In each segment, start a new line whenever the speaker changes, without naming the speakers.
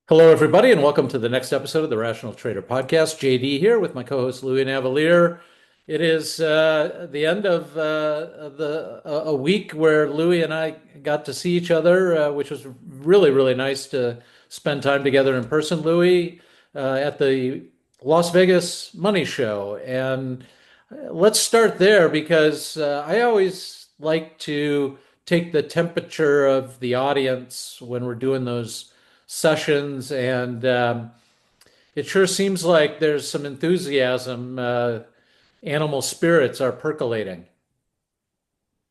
Hello, everybody, and welcome to the next episode of the Rational Trader Podcast. JD here with my co-host Louis Navellier. It is the end of a week where Louis and I got to see each other, which was really, really nice to spend time together in person. Louis at the Las Vegas Money Show, and let's start there because I always like to take the temperature of the audience when we're doing those sessions, and it sure seems like there's some enthusiasm. Animal spirits are percolating.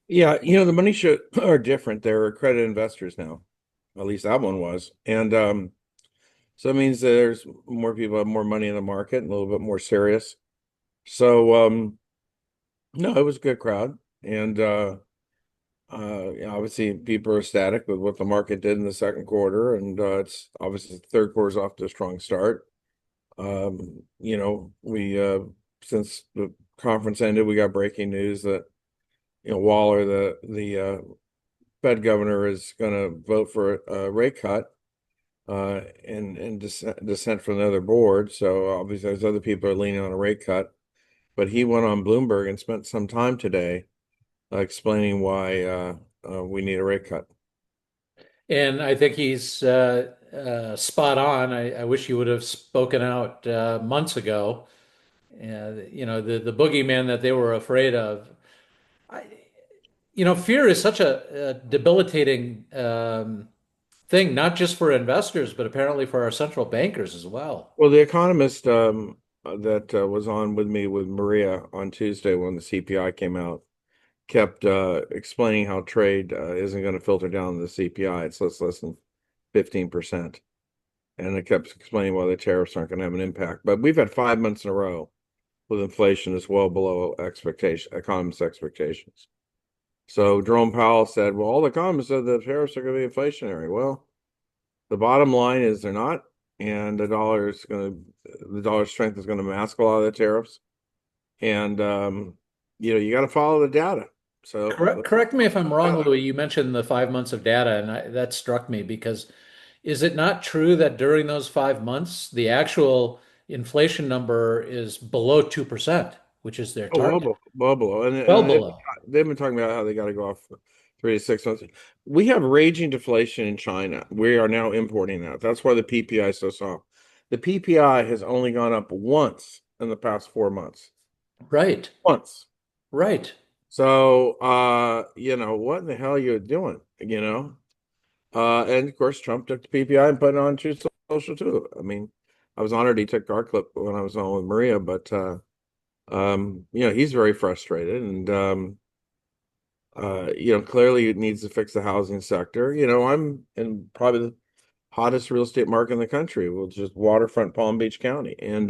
Yeah, the money show are different. They're accredited investors now. At least that one was. And so it means that there's more people have more money in the market, a little bit more serious. So no, it was a good crowd. And yeah, obviously people are ecstatic with what the market did in the second quarter. And it's obviously the third quarter's off to a strong start. We since the conference ended, we got breaking news that Waller, the Fed governor, is going to vote for a rate cut and dissent from the other board. So obviously, there's other people are leaning on a rate cut. But he went on Bloomberg and spent some time today explaining why we need a rate cut.
And I think he's spot on. I wish you would have spoken out months ago. The boogeyman that they were afraid of. I, fear is such a debilitating thing, not just for investors, but apparently for our central bankers as well.
Well, the economist that was on with me with Maria on Tuesday when the CPI came out kept explaining how trade isn't going to filter down the CPI. It's less than 15%. And it kept explaining why the tariffs aren't going to have an impact. But we've had 5 months in a row with inflation that's well below economists' expectations. So Jerome Powell said, well, all the economists said the tariffs are going to be inflationary. Well, the bottom line is they're not, and the dollar strength is going to mask a lot of the tariffs. And you got to follow the data. So
Correct me if I'm wrong, Louis. You mentioned the 5 months of data, and that struck me because is it not true that during those 5 months, the actual inflation number is below 2%, which is their
oh,
target?
well below, and
Well
and
below.
they've been talking about how they got to go off for 3 to 6 months. We have raging deflation in China. We are now importing that. That's why the PPI is so soft. The PPI has only gone up once in the past 4 months.
Right,
Once.
right.
So, what in the hell are you doing? And of course, Trump took the PPI and put it on Truth Social too. I mean, I was honored he took our clip when I was on with Maria, but he's very frustrated, and clearly it needs to fix the housing sector. I'm in probably the hottest real estate market in the country, which is waterfront Palm Beach County, and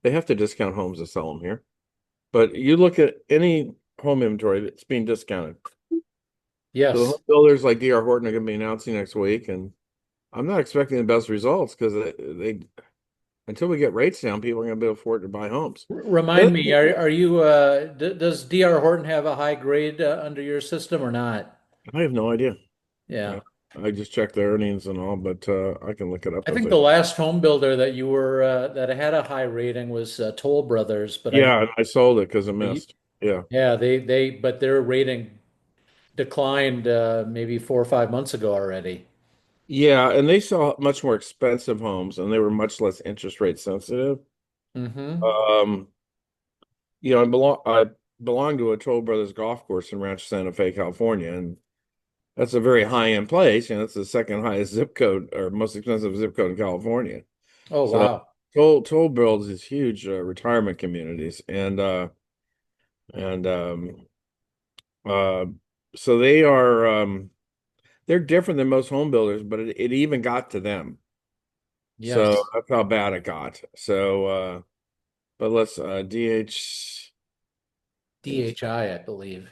they have to discount homes to sell them here. But you look at any home inventory that's being discounted. So the home
Yes.
builders like D.R. Horton are going to be announcing next week, and I'm not expecting the best results because they until we get rates down, people are going to be able to afford to buy homes. The
Remind
other
me,
thing-
are you does D.R. Horton have a high grade under your system or not?
I have no idea.
Yeah.
Uh, I just checked the earnings and all, but I can look it up
I
as
think
I.
the last home builder that you were that had a high rating was Toll Brothers, but I
Yeah, I sold it because it
you-
missed. Yeah.
yeah, but their rating declined maybe 4 or 5 months ago already.
Yeah, and they saw much more expensive homes and they were much less interest rate sensitive.
Hmm.
Um, I belong to a Toll Brothers golf course in Rancho Santa Fe, California, and that's a very high-end place, and it's the second highest zip code or most expensive zip code in California.
Oh,
So
wow.
Toll builds these huge retirement communities, and uh, so they're different than most home builders, but it even got to them. So
Yes.
that's how bad it got. So, but let's DH.
DHI, I believe.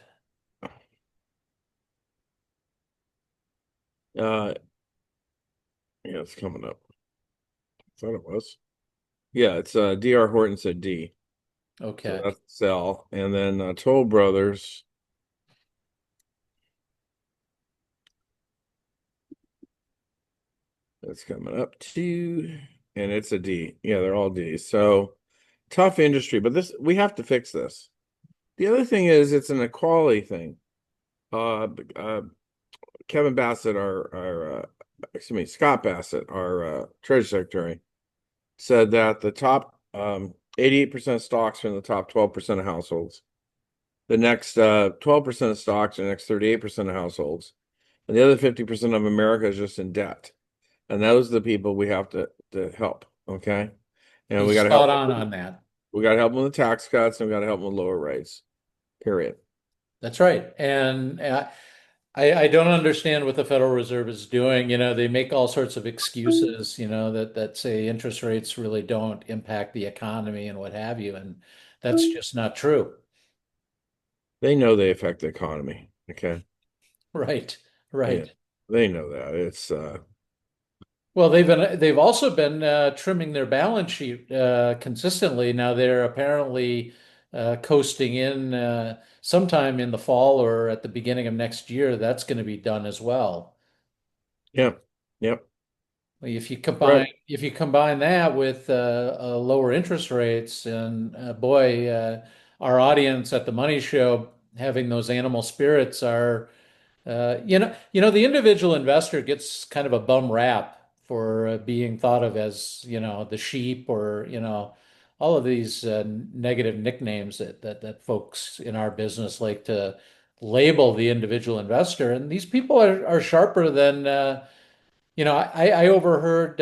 Uh, yeah, it's coming up. I thought it was. Yeah, it's DR Horton said D. So
Okay.
that's sell. And then Toll Brothers. That's coming up to, and it's a D. Yeah, they're all D's. So tough industry, but this we have to fix this. The other thing is it's an equality thing. Uh, uh, Kevin Bassett, excuse me, Scott Bassett, our Treasury Secretary, said that the top 88% of stocks are in the top 12% of households. The next 12% of stocks are the next 38% of households. And the other 50% of America is just in debt. And those are the people we have to help. Okay. And we
He's
got to
spot
help
on that.
we got to help them with tax cuts and we got to help them with lower rates. Period.
That's right. And I don't understand what the Federal Reserve is doing. They make all sorts of excuses, that say interest rates really don't impact the economy and what have you. And that's just not true.
They know they affect the economy. Okay.
Right.
Yeah.
Right.
They know that. It's
Well, they've also been trimming their balance sheet consistently. Now they're apparently coasting in sometime in the fall or at the beginning of next year. That's going to be done as well.
yeah. Yep.
If you
Right.
combine that with lower interest rates, and boy, our audience at the Money Show having those animal spirits are, the individual investor gets kind of a bum rap for being thought of as, the sheep or, all of these negative nicknames that folks in our business like to label the individual investor. And these people are sharper than, I overheard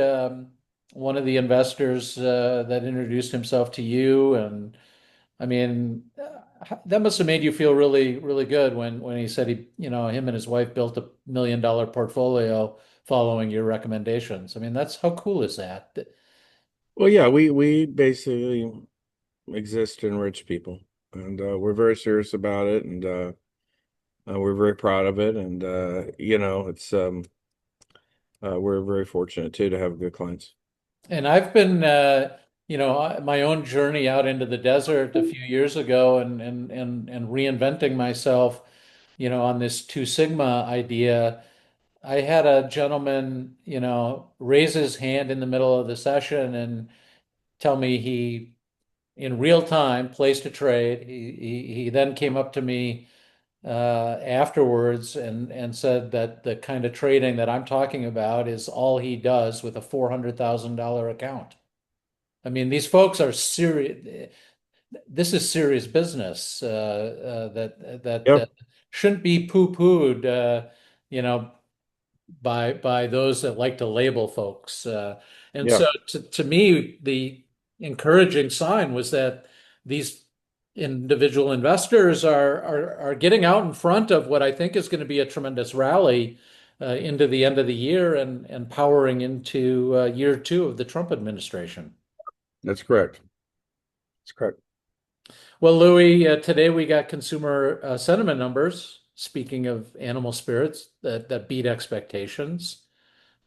one of the investors that introduced himself to you, and I mean, that must have made you feel really, really good when he said him and his wife built $1 million portfolio following your recommendations. I mean, that's how cool is that?
Well, yeah, we basically exist to enrich people, and we're very serious about it, and we're very proud of it, and it's we're very fortunate too to have good clients.
And I've been, my own journey out into the desert a few years ago, and reinventing myself, on this Two Sigma idea. I had a gentleman, raise his hand in the middle of the session and tell me he, in real time, placed a trade. He then came up to me afterwards and said that the kind of trading that I'm talking about is all he does with a $400,000 account. I mean, these folks are serious. This is serious business that
Yep.
shouldn't be poo-pooed, you know, by those that like to label folks. And
Yeah,
so to me, the encouraging sign was that these individual investors are getting out in front of what I think is going to be a tremendous rally into the end of the year and powering into year two of the Trump administration.
that's correct. That's correct.
Well, Louis, today we got consumer sentiment numbers. Speaking of animal spirits that beat expectations.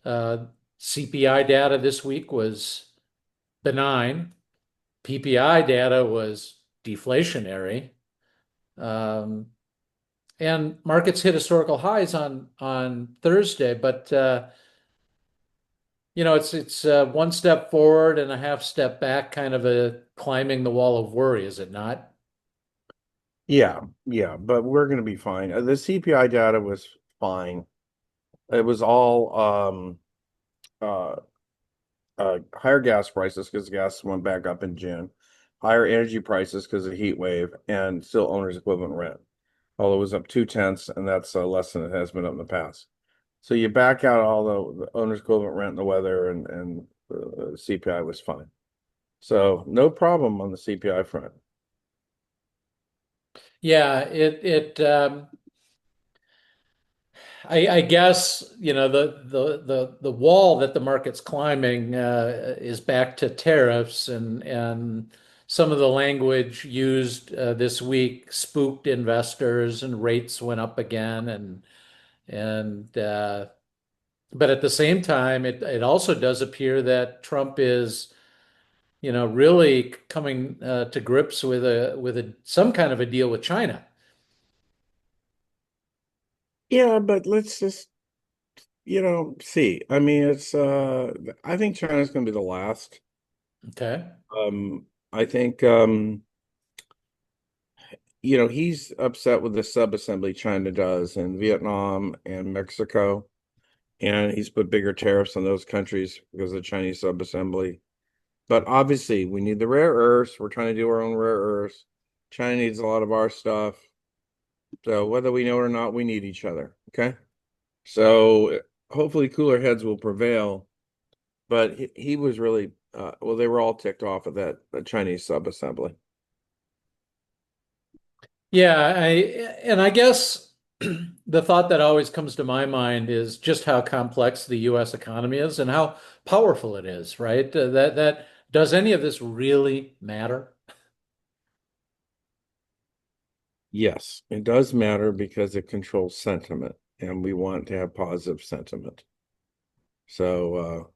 Uh, CPI data this week was benign. PPI data was deflationary. Um, and markets hit historical highs on Thursday, but it's one step forward and a half step back, kind of a climbing the wall of worry, is it not?
Yeah, yeah, but we're going to be fine. The CPI data was fine. It was all uh, higher gas prices because gas went back up in June, higher energy prices because of heat wave, and still owner's equivalent rent. Although it was up 2/10, and that's less than it has been up in the past. So you back out all the owner's equivalent rent and the weather, and CPI was fine. So no problem on the CPI front.
Yeah, I guess the wall that the market's climbing is back to tariffs and some of the language used this week spooked investors and rates went up again and but at the same time it also does appear that Trump is really coming to grips with a some kind of a deal with China.
Yeah, but let's just see, I mean, I think China's going to be the last.
Okay.
I think, he's upset with the sub-assembly China does in Vietnam and Mexico, and he's put bigger tariffs on those countries because of Chinese sub-assembly. But obviously, we need the rare earths. We're trying to do our own rare earths. China needs a lot of our stuff. So whether we know it or not, we need each other. Okay. So hopefully cooler heads will prevail. But he was really, well, they were all ticked off at that Chinese sub-assembly.
Yeah, I guess the thought that always comes to my mind is just how complex the US economy is and how powerful it is, right? That does any of this really matter?
Yes, it does matter because it controls sentiment, and we want to have positive sentiment. So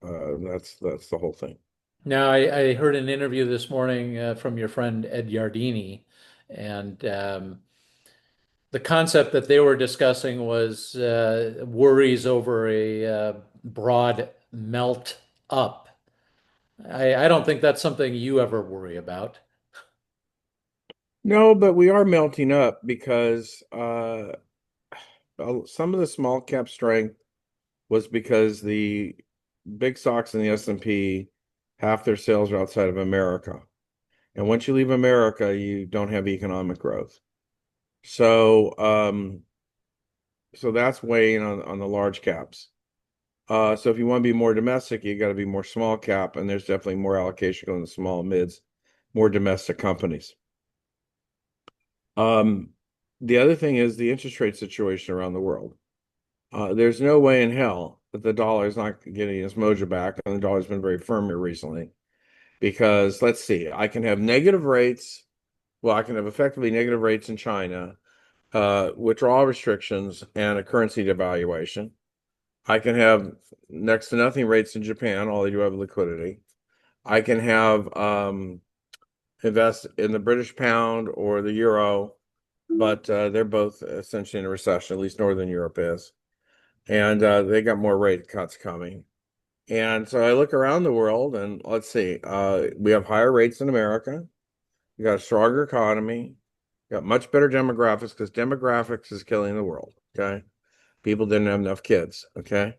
that's the whole thing.
Now, I heard an interview this morning from your friend Ed Yardini, and the concept that they were discussing was worries over a broad melt up. I don't think that's something you ever worry about.
No, but we are melting up because some of the small cap strength was because the big stocks in the S&P, half their sales are outside of America. And once you leave America, you don't have economic growth. So so that's weighing on the large caps. So if you want to be more domestic, you got to be more small cap, and there's definitely more allocation going to small mids, more domestic companies. Um, the other thing is the interest rate situation around the world. There's no way in hell that the dollar is not getting its mojo back, and the dollar's been very firm here recently. Because let's see, I can have negative rates. Well, I can have effectively negative rates in China, withdrawal restrictions, and a currency devaluation. I can have next to nothing rates in Japan, all they do have liquidity. I can have invest in the British pound or the euro, but they're both essentially in a recession, at least Northern Europe is. And they got more rate cuts coming. And so I look around the world and let's see, we have higher rates in America. We got a stronger economy, got much better demographics because demographics is killing the world. Okay. People didn't have enough kids. Okay.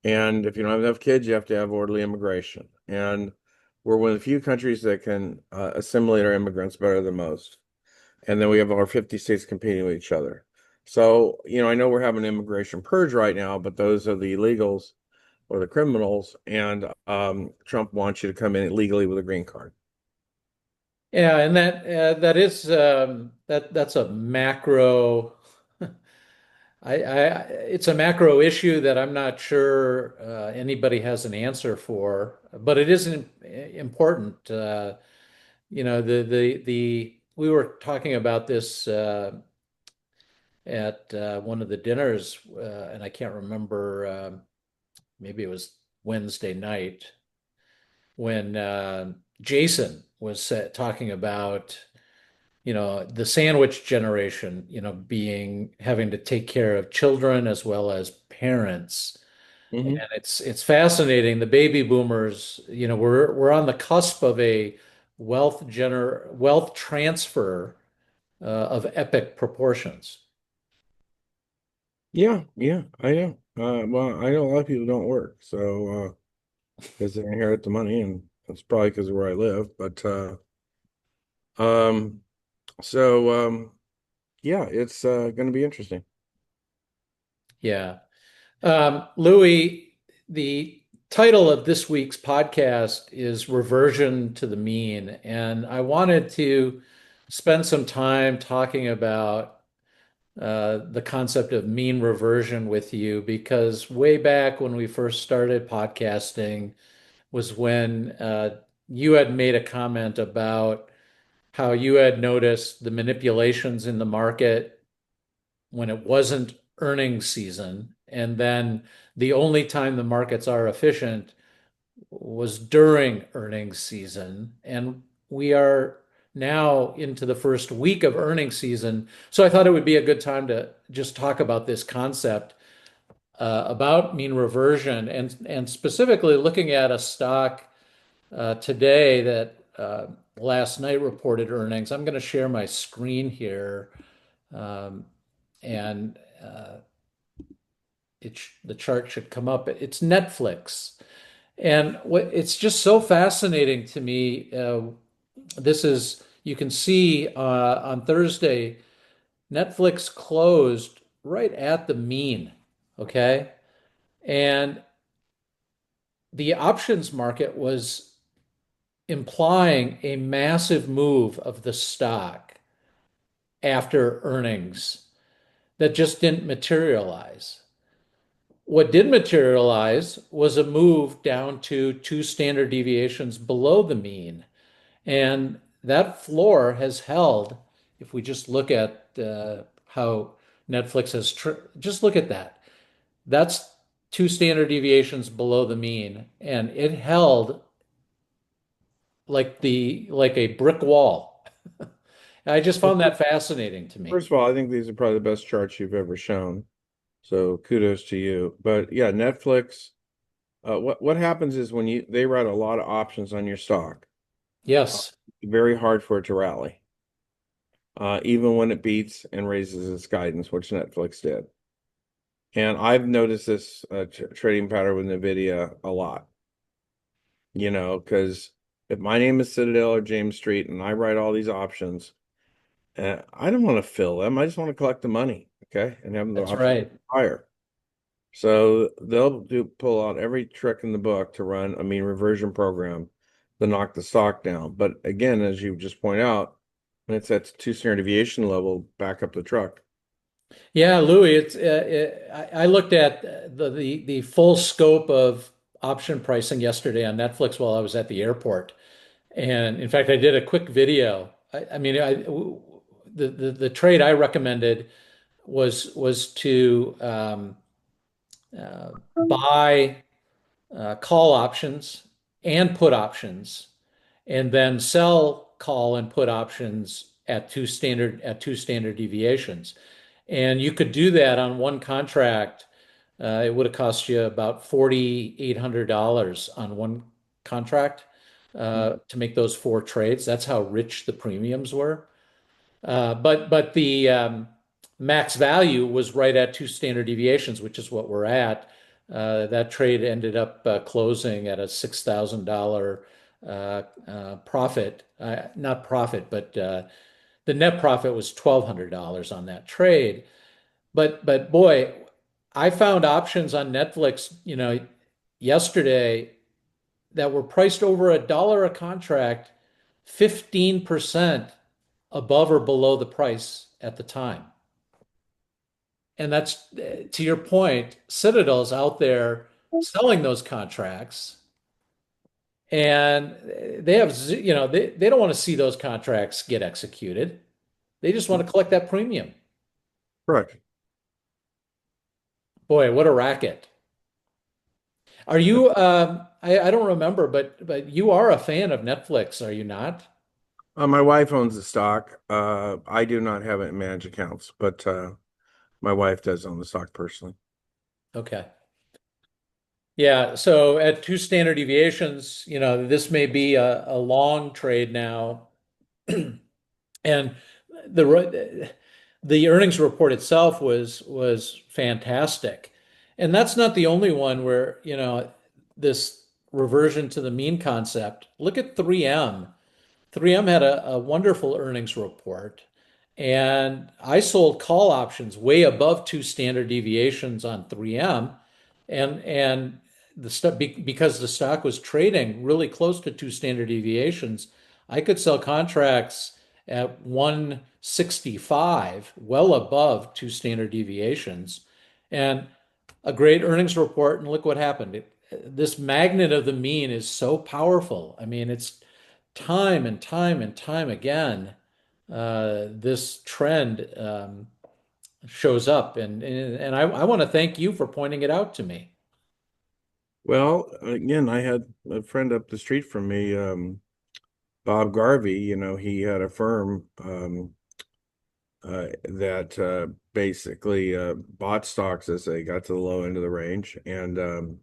And if you don't have enough kids, you have to have orderly immigration. And we're one of the few countries that can assimilate our immigrants better than most. And then we have our 50 states competing with each other. So, I know we're having an immigration purge right now, but those are the illegals or the criminals. And Trump wants you to come in illegally with a green card.
Yeah, and that is that's a macro. It's a macro issue that I'm not sure anybody has an answer for, but it is important. The we were talking about this at one of the dinners, and I can't remember. Maybe it was Wednesday night when Jason was talking about the sandwich generation, being having to take care of children as well as parents. And
Hmm.
it's fascinating. The baby boomers, we're on the cusp of a wealth transfer of epic proportions.
Yeah, yeah, I know. Well, I know a lot of people don't work, so because they inherit the money, and that's probably because of where I live. But um, so yeah, it's going to be interesting.
Yeah. Louis, the title of this week's podcast is Reversion to the Mean. And I wanted to spend some time talking about the concept of mean reversion with you because way back when we first started podcasting was when you had made a comment about how you had noticed the manipulations in the market when it wasn't earnings season. And then the only time the markets are efficient was during earnings season. And we are now into the first week of earnings season. So I thought it would be a good time to just talk about this concept about mean reversion and specifically looking at a stock today that last night reported earnings. I'm going to share my screen here, um, and the chart should come up. It's Netflix, and it's just so fascinating to me. This is you can see on Thursday, Netflix closed right at the mean, okay, and the options market was implying a massive move of the stock after earnings that just didn't materialize. What did materialize was a move down to two standard deviations below the mean. And that floor has held. If we just look at how Netflix has, just look at that. That's two standard deviations below the mean. And it held like a brick wall. I just
Well,
found that fascinating to me.
first of all, I think these are probably the best charts you've ever shown. So kudos to you. But yeah, Netflix, what happens is when they write a lot of options on your stock, uh,
Yes,
very hard for it to rally. Even when it beats and raises its guidance, which Netflix did. And I've noticed this trading pattern with Nvidia a lot, because if my name is Citadel or James Street and I write all these options, I don't want to fill them. I just want to collect the money, okay, and have the
that's
option
right.
higher. So they'll pull out every trick in the book to run a mean reversion program to knock the stock down. But again, as you just point out, when it's at two standard deviation level, back up the truck.
Yeah, Louis, I looked at the full scope of option pricing yesterday on Netflix while I was at the airport, and in fact, I did a quick video. The trade I recommended was to buy call options and put options, and then sell call and put options at two standard deviations. And you could do that on one contract. It would have cost you about $4,800 on one contract to make those four trades. That's how rich the premiums were. But the max value was right at two standard deviations, which is what we're at. That trade ended up closing at a $6,000 profit. Not profit, but the net profit was $1,200 on that trade. But boy, I found options on Netflix, yesterday that were priced over $1 a contract, 15% above or below the price at the time. And that's to your point, Citadel's out there selling those contracts and they have, they don't want to see those contracts get executed. They just want to collect that premium.
Correct.
Boy, what a racket. Are you, I don't remember, but you are a fan of Netflix, are you not?
My wife owns the stock. I do not have it in managed accounts, but my wife does own the stock personally.
Okay. Yeah, so at two standard deviations, this may be a long trade now. And the earnings report itself was fantastic. And that's not the only one where, this reversion to the mean concept. Look at 3M. 3M had a wonderful earnings report, and I sold call options way above two standard deviations on 3M, and the stuff because the stock was trading really close to two standard deviations, I could sell contracts at 165, well above two standard deviations, and a great earnings report. And look what happened. This magnet of the mean is so powerful. I mean, it's time and time and time again, this trend shows up, and I want to thank you for pointing it out to me.
Well, again, I had a friend up the street from me, Bob Garvey. He had a firm that basically bought stocks as they got to the low end of the range, and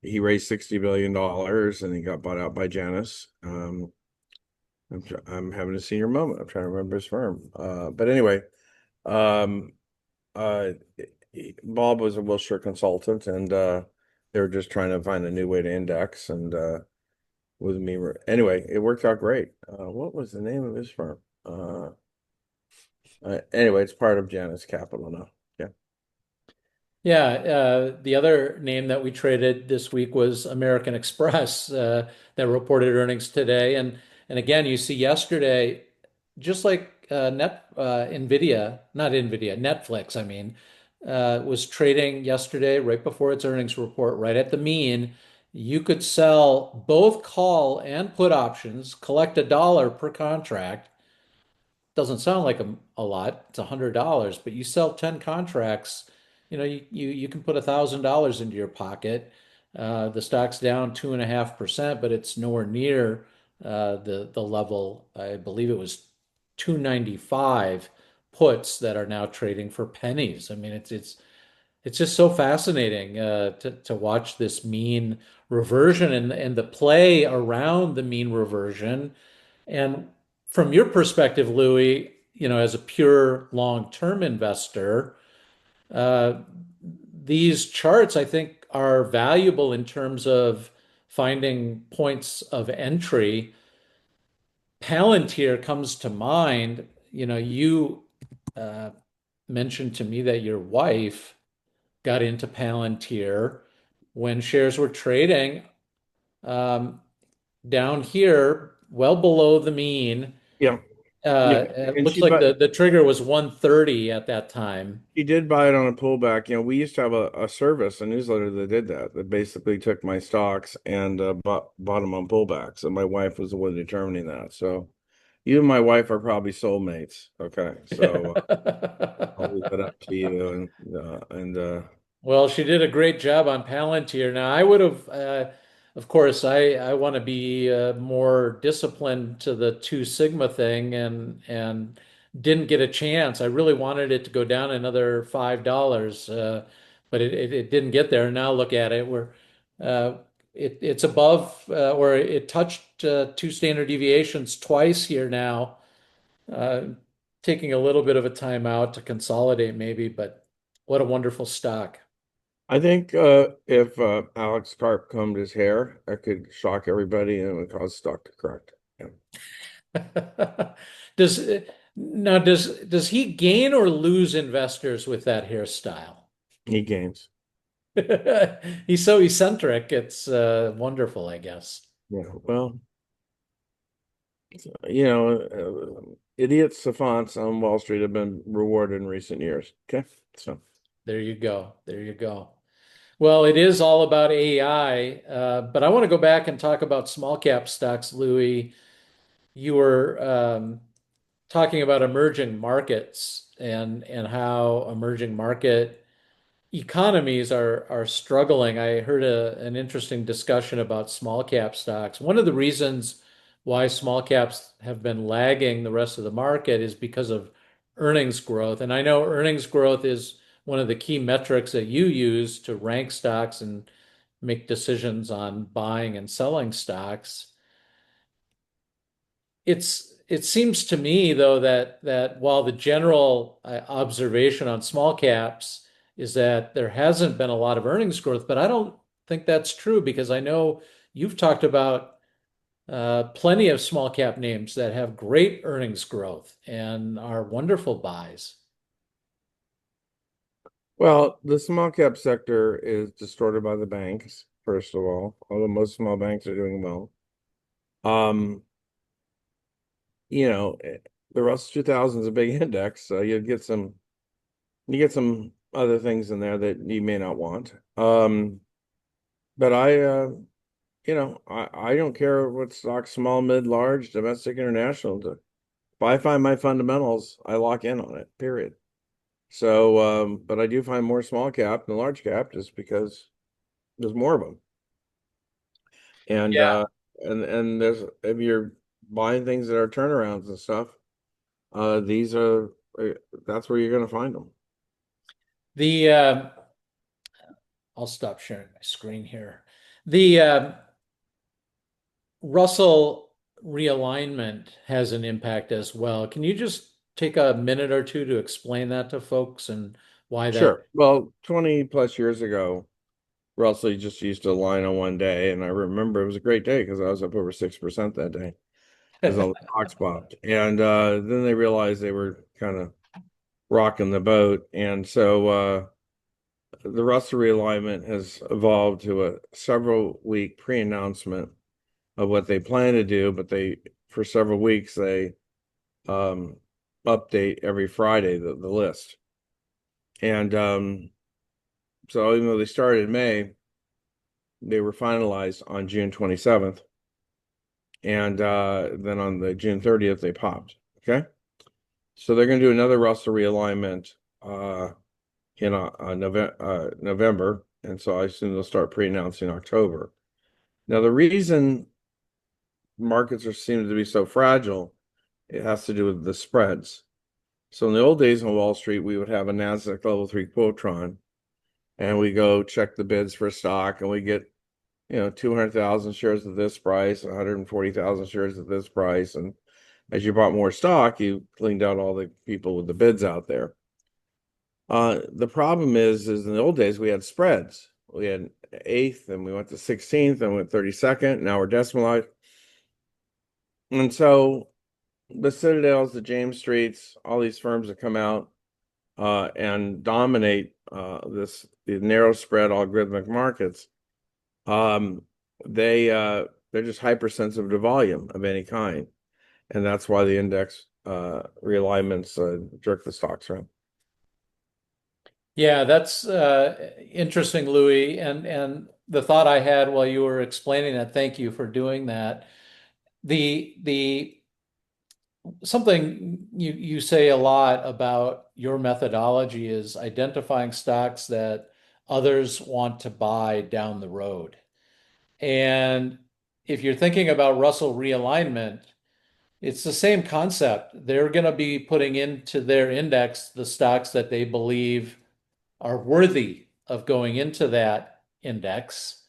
he raised $60 billion, and he got bought out by Janus. I'm having a senior moment. I'm trying to remember his firm. But anyway, um, uh, Bob was a Wilshire consultant, and they were just trying to find a new way to index. And with me, anyway, it worked out great. What was the name of his firm? Anyway, it's part of Janus Capital now. Yeah.
Yeah, the other name that we traded this week was American Express, that reported earnings today. And again, you see yesterday, just like Netflix, I mean, was trading yesterday right before its earnings report, right at the mean. You could sell both call and put options, collect $1 per contract. Doesn't sound like a lot. It's $100, but you sell 10 contracts, you can put $1,000 into your pocket. The stock's down 2.5%, but it's nowhere near the level. I believe it was 295 puts that are now trading for pennies. I mean, it's just so fascinating to watch this mean reversion and the play around the mean reversion. And from your perspective, Louis, as a pure long-term investor, uh, these charts, I think, are valuable in terms of finding points of entry. Palantir comes to mind. You uh, mentioned to me that your wife got into Palantir when shares were trading um, down here, well below the mean.
Yeah. Yeah.
It
And
looks
she
like
but
the trigger was 130 at that time.
she did buy it on a pullback. We used to have a service, a newsletter that did that basically took my stocks and bought them on pullbacks. And my wife was the one determining that. So you and my wife are probably soulmates. Okay. So I'll leave it up to you. And
Well, she did a great job on Palantir. Now, I would have, of course, I want to be more disciplined to the Two Sigma thing, and didn't get a chance. I really wanted it to go down another $5, but it didn't get there. And now look at it, uh, it's above, or it touched two standard deviations twice here now. Uh, Taking a little bit of a time out to consolidate, maybe, but what a wonderful stock.
I think if Alex Karp combed his hair, that could shock everybody and it would cause stock to correct. Yeah.
Does does he gain or lose investors with that hairstyle?
He gains.
He's so eccentric. It's wonderful, I guess.
Yeah. Well, idiots, savants on Wall Street have been rewarded in recent years. Okay. So
There you go. There you go. Well, it is all about AI, but I want to go back and talk about small cap stocks, Louis. You were talking about emerging markets and how emerging market economies are struggling. I heard an interesting discussion about small cap stocks. One of the reasons why small caps have been lagging the rest of the market is because of earnings growth. And I know earnings growth is one of the key metrics that you use to rank stocks and make decisions on buying and selling stocks. It seems to me though that while the general observation on small caps is that there hasn't been a lot of earnings growth, but I don't think that's true because I know you've talked about plenty of small cap names that have great earnings growth and are wonderful buys.
well, the small cap sector is distorted by the banks, first of all, although most small banks are doing well. Um, the Russell 2000 is a big index, so you get some other things in there that you may not want. But I don't care what stock, small, mid, large, domestic, international. If I find my fundamentals, I lock in on it, period. So, but I do find more small cap than large cap just because there's more of them. And
Yeah.
there's if you're buying things that are turnarounds and stuff, these are that's where you're going to find them.
The I'll stop sharing my screen here. The Russell realignment has an impact as well. Can you just take a minute or two to explain that to folks and why that?
Sure. Well, 20 plus years ago, Russell just used to line on one day, and I remember it was a great day because I was up over 6% that day because all the stocks popped. And then they realized they were kind of rocking the boat, and so the Russell realignment has evolved to a several week pre-announcement of what they plan to do, but they for several weeks they um, update every Friday the list. And so even though they started in May, they were finalized on June 27th. And then on the June 30th, they popped. Okay. So they're going to do another Russell realignment in November. And so I assume they'll start pre-announcing October. Now, the reason markets are seem to be so fragile, it has to do with the spreads. So in the old days on Wall Street, we would have a NASDAQ level 3 quotron, and we go check the bids for stock, and we get 200,000 shares at this price, 140,000 shares at this price. And as you bought more stock, you cleaned out all the people with the bids out there. The problem is in the old days, we had spreads. We had 8th, and we went to 16th, and we went 32nd. Now we're decimalized. And so the Citadels, the James Streets, all these firms that come out and dominate the narrow spread algorithmic markets, they're just hypersensitive to volume of any kind, and that's why the index realignments jerk the stocks around.
Yeah, that's interesting, Louis. And the thought I had while you were explaining that, thank you for doing that. The something you say a lot about your methodology is identifying stocks that others want to buy down the road. And if you're thinking about Russell realignment, it's the same concept. They're going to be putting into their index the stocks that they believe are worthy of going into that index.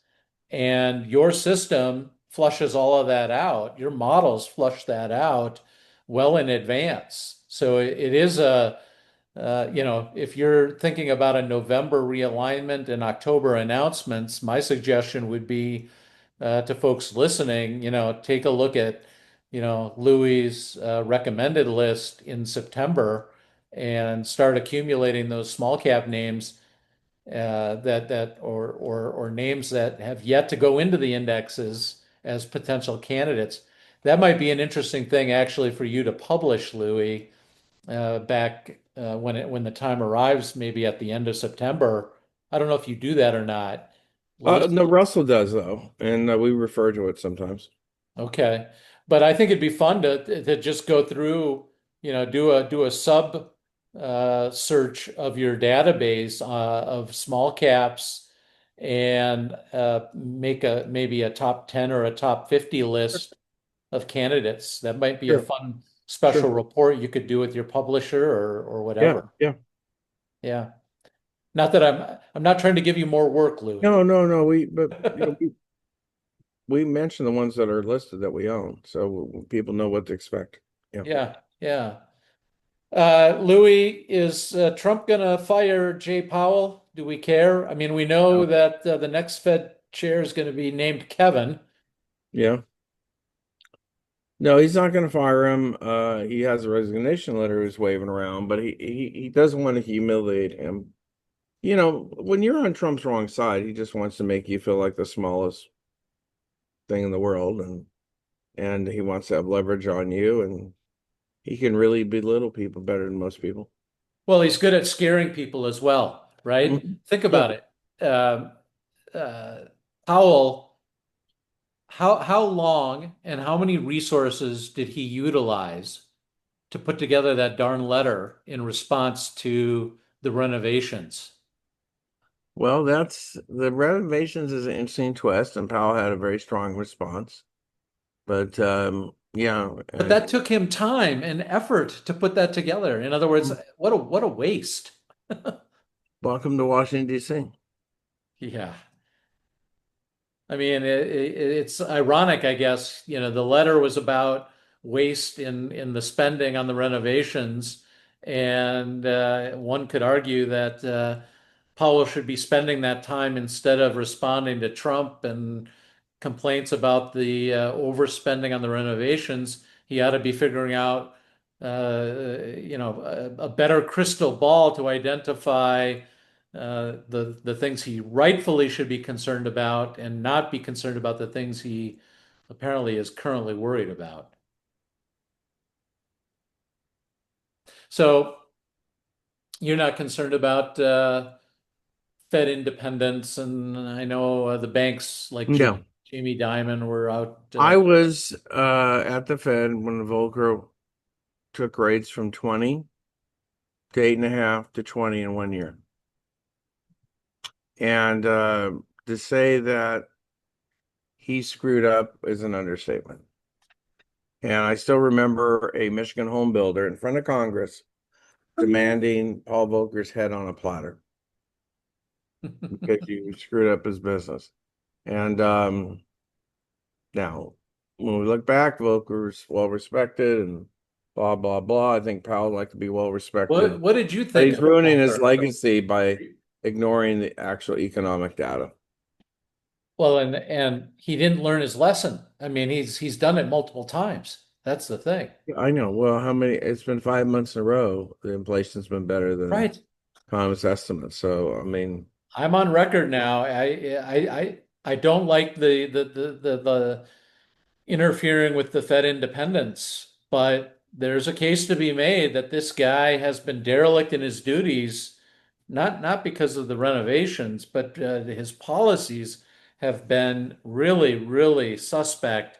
And your system flushes all of that out. Your models flush that out well in advance. So it is if you're thinking about a November realignment and October announcements, my suggestion would be to folks listening, take a look at, Louis' recommended list in September and start accumulating those small cap names or names that have yet to go into the indexes as potential candidates. That might be an interesting thing actually for you to publish, Louis, back when the time arrives, maybe at the end of September. I don't know if you do that or not.
No, Russell does though, and we refer to it sometimes.
Okay. But I think it'd be fun to just go through, do a sub search of your database of small caps and make maybe a top 10 or a top 50 list of candidates. That might be a
Sure,
fun special
sure.
report you could do with your publisher or
Yeah,
whatever.
yeah.
Yeah. Not that I'm not trying to give you more work, Louis.
No, no, no. We mention the ones that are listed that we own, so people know what to expect. Yeah.
Yeah, yeah. Louis, is Trump gonna fire Jay Powell? Do we care? I mean, we know
No.
that the next Fed chair is going to be named Kevin.
Yeah. No, he's not going to fire him. He has a resignation letter he's waving around, but he doesn't want to humiliate him. When you're on Trump's wrong side, he just wants to make you feel like the smallest thing in the world, and he wants to have leverage on you, and he can really belittle people better than most people.
Well, he's good at scaring people as well, right?
Mhm.
Think
Yeah.
about it. Powell, how long and how many resources did he utilize to put together that darn letter in response to the renovations?
Well, that's the renovations is an interesting twist, and Powell had a very strong response. But Yeah.
But that took him time and effort to put that together. In other words, what a waste.
Welcome to Washington, D.C.
Yeah. I mean, it's ironic, I guess. The letter was about waste in the spending on the renovations, and one could argue that Powell should be spending that time instead of responding to Trump and complaints about the overspending on the renovations. He ought to be figuring out, a better crystal ball to identify the things he rightfully should be concerned about and not be concerned about the things he apparently is currently worried about. So you're not concerned about Fed independence, and I know the banks like
No,
Jamie Dimon were out.
I was at the Fed when Volcker took rates from 20 to 8.5 to 20 in 1 year. And to say that he screwed up is an understatement. And I still remember a Michigan home builder in front of Congress demanding Paul Volcker's head on a platter because you screwed up his business. And now, when we look back, Volcker's well respected and blah, blah, blah. I think Powell would like to be well respected.
What did you
But
think
he's
of
ruining his
Volcker?
legacy by ignoring the actual economic data.
Well, and he didn't learn his lesson. I mean, he's done it multiple times. That's the thing.
I know. Well, how many? It's been 5 months in a row. The inflation's been better than
Right.
economists' estimates. So, I mean,
I'm on record now. I don't like the interfering with the Fed independence, but there's a case to be made that this guy has been derelict in his duties, not because of the renovations, but his policies have been really, really suspect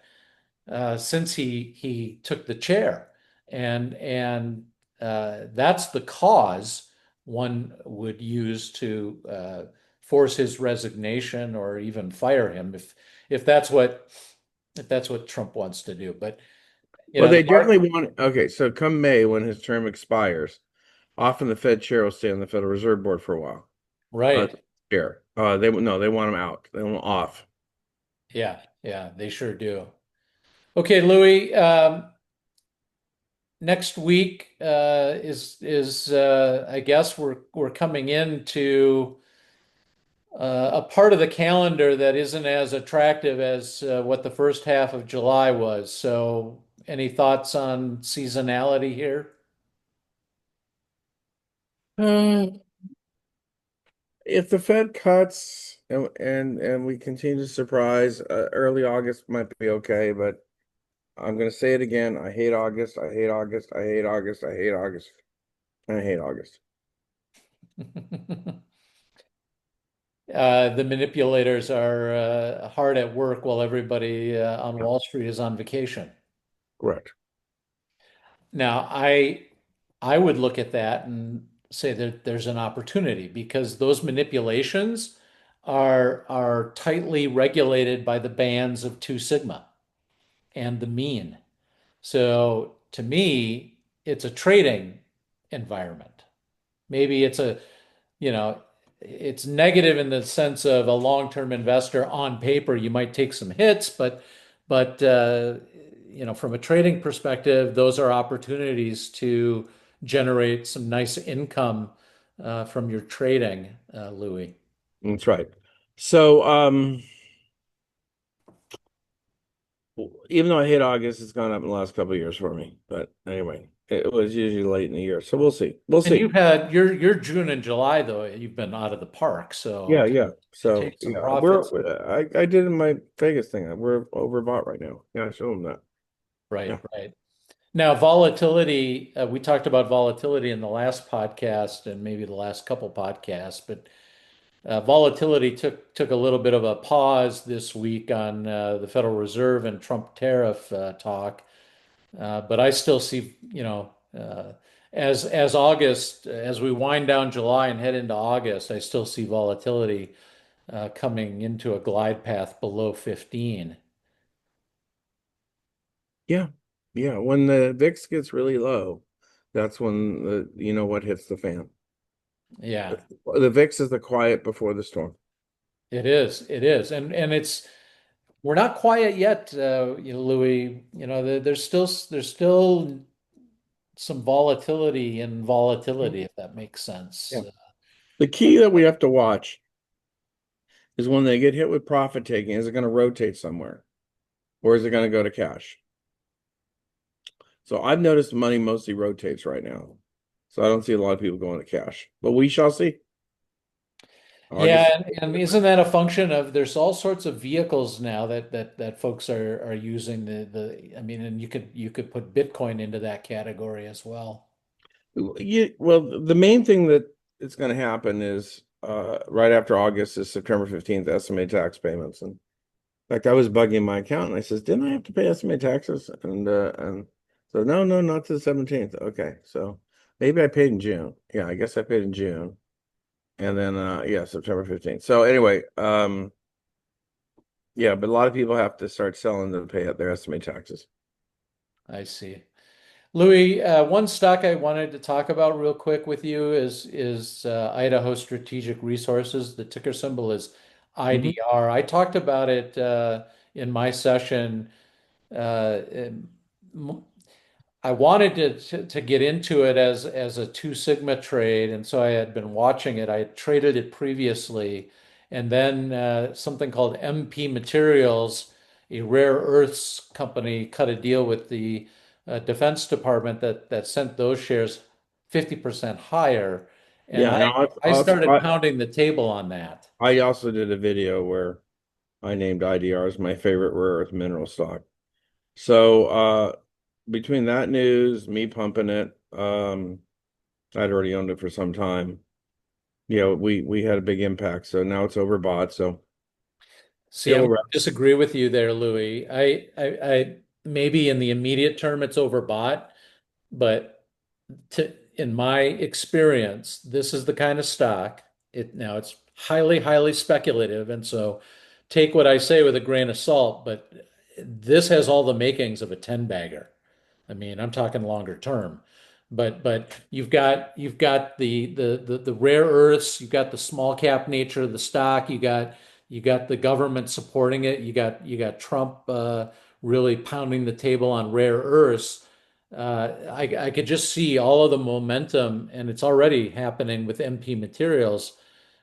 since he took the chair, and that's the cause one would use to force his resignation or even fire him if that's what if that's what Trump wants to do. But
well,
the
they
market,
definitely want. Okay, so come May when his term expires, often the Fed chair will stay on the Federal Reserve Board for a while.
right?
Chair. They no, they want him out. They want him off.
Yeah, yeah, they sure do. Okay, Louis. Next week is I guess we're coming into a part of the calendar that isn't as attractive as what the first half of July was. So, any thoughts on seasonality here?
Uh, if the Fed cuts and we continue to surprise, early August might be okay, but I'm going to say it again. I hate August. I hate August. I hate August. I hate August. I hate August.
The manipulators are hard at work while everybody on
Yeah,
Wall Street is on vacation.
correct.
Now, I would look at that and say that there's an opportunity because those manipulations are tightly regulated by the bands of 2 sigma and the mean. So to me, it's a trading environment. Maybe you know, it's negative in the sense of a long-term investor on paper, you might take some hits, but from a trading perspective, those are opportunities to generate some nice income from your trading, Louis.
That's right. So, even though I hate August, it's gone up in the last couple of years for me. But anyway, it was usually late in the year. So we'll see. We'll
And
see.
you've had your June and July though, you've been out of the park, so
Yeah, yeah.
to
So
take some
yeah,
profits.
I did in my Vegas thing. We're overbought right now. Yeah, I show them that.
Right,
Yeah.
right. Now, volatility, we talked about volatility in the last podcast and maybe the last couple podcasts, but volatility took a little bit of a pause this week on the Federal Reserve and Trump tariff talk. But I still see, as August, as we wind down July and head into August, I still see volatility coming into a glide path below 15.
Yeah. Yeah, when the VIX gets really low, that's when the you know what hits the fan.
Yeah,
The VIX is the quiet before the storm.
it is. It is. And it's we're not quiet yet, Louis. There's still some volatility and volatility, if that makes sense.
Yeah. The key that we have to watch is when they get hit with profit taking, is it going to rotate somewhere or is it going to go to cash? So I've noticed money mostly rotates right now. So I don't see a lot of people going to cash, but we shall see. August.
Yeah, and isn't that a function of there's all sorts of vehicles now that folks are using the I mean, and you could put Bitcoin into that category as well.
Well, the main thing that is going to happen is right after August is September 15th, estimated tax payments. And in fact, I was bugging my accountant. I says, didn't I have to pay estimated taxes? And so no, no, not to the 17th. Okay. So maybe I paid in June. Yeah, I guess I paid in June. And then yeah, September 15th. So anyway, yeah, but a lot of people have to start selling to pay their estimated taxes.
I see. Louis, one stock I wanted to talk about real quick with you is Idaho Strategic Resources. The ticker symbol is
Hmm.
IDR. I talked about it in my session. Uh, I wanted to get into it as a Two Sigma trade, and so I had been watching it. I had traded it previously, and then something called MP Materials, a rare earths company, cut a deal with the Defense Department that sent those shares 50% higher, and
Yeah,
I
and
I started pounding the table on that.
I also did a video where I named IDR as my favorite rare earth mineral stock. So between that news, me pumping it, I'd already owned it for some time. You know, we had a big impact. So now it's overbought. So
See, I'm
it'll
going to disagree with you there, Louis. I maybe in the immediate term it's overbought, but in my experience, this is the kind of stock. It's highly speculative, and so take what I say with a grain of salt, but this has all the makings of a 10 bagger. I mean, I'm talking longer term. But you've got the rare earths, you've got the small cap nature of the stock, you got the government supporting it, you got Trump really pounding the table on rare earths. I could just see all of the momentum, and it's already happening with MP Materials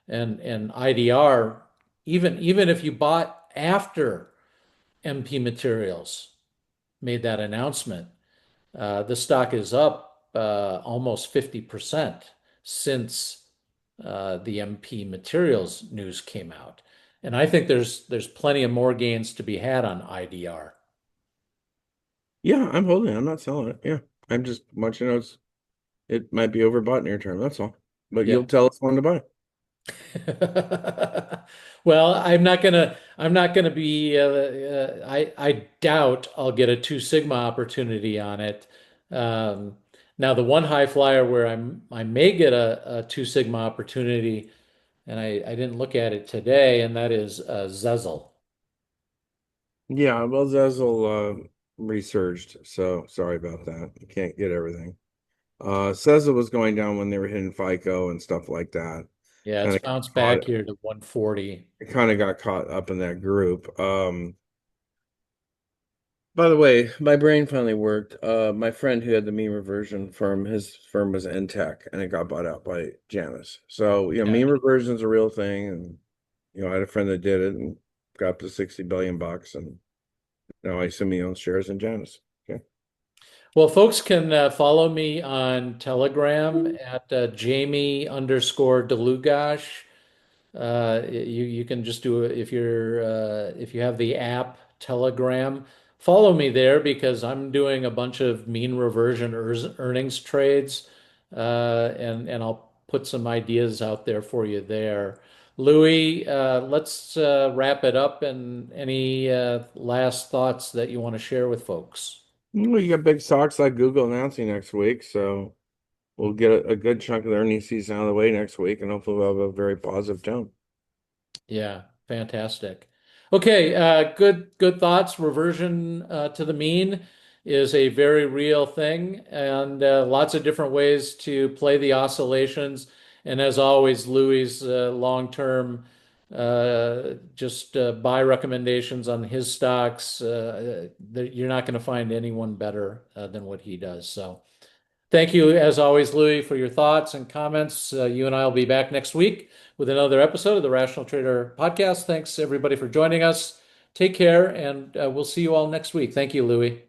and IDR. Even if you bought after MP Materials made that announcement, the stock is up almost 50% since the MP Materials news came out. And I think there's plenty of more gains to be had on IDR.
yeah, I'm holding it. I'm not selling it. Yeah. I'm just watching notes. It might be overbought near term. That's all. But
Yeah.
you'll tell us when to buy.
Well, I'm not gonna be I doubt I'll get a Two Sigma opportunity on it. Um, Now the one high flyer where I may get a Two Sigma opportunity, and I didn't look at it today, and that is Zezel.
Yeah, well, Zezel resurged. So sorry about that. You can't get everything. Says it was going down when they were hitting FICO and stuff like that.
Yeah, it's
Kind of
bounced
caught
back here to 140.
it kind of got caught up in that group. By the way, my brain finally worked. My friend who had the meme reversion firm, his firm was Tech, and it got bought out by Janus. So, you know,
Yeah.
meme reversion is a real thing. And, you know, I had a friend that did it and got up to 60 billion bucks. And now I assume he owns shares in Janus. Okay.
Well, folks can follow me on Telegram at Jamie underscore Dlugosch. You can just do it if you have the app Telegram. Follow me there because I'm doing a bunch of mean reversion earnings trades, and I'll put some ideas out there for you there. Louis, let's wrap it up. And any last thoughts that you want to share with folks?
Well, you got big stocks like Google announcing next week. So we'll get a good chunk of the earnings season out of the way next week. And hopefully we'll have a very positive tone.
Yeah, fantastic. Okay, good thoughts. Reversion to the mean is a very real thing, and lots of different ways to play the oscillations. And as always, Louis' long-term just buy recommendations on his stocks, you're not going to find anyone better than what he does. So thank you, as always, Louis, for your thoughts and comments. You and I will be back next week with another episode of the Rational Trader Podcast. Thanks, everybody, for joining us. Take care, and we'll see you all next week. Thank you, Louis.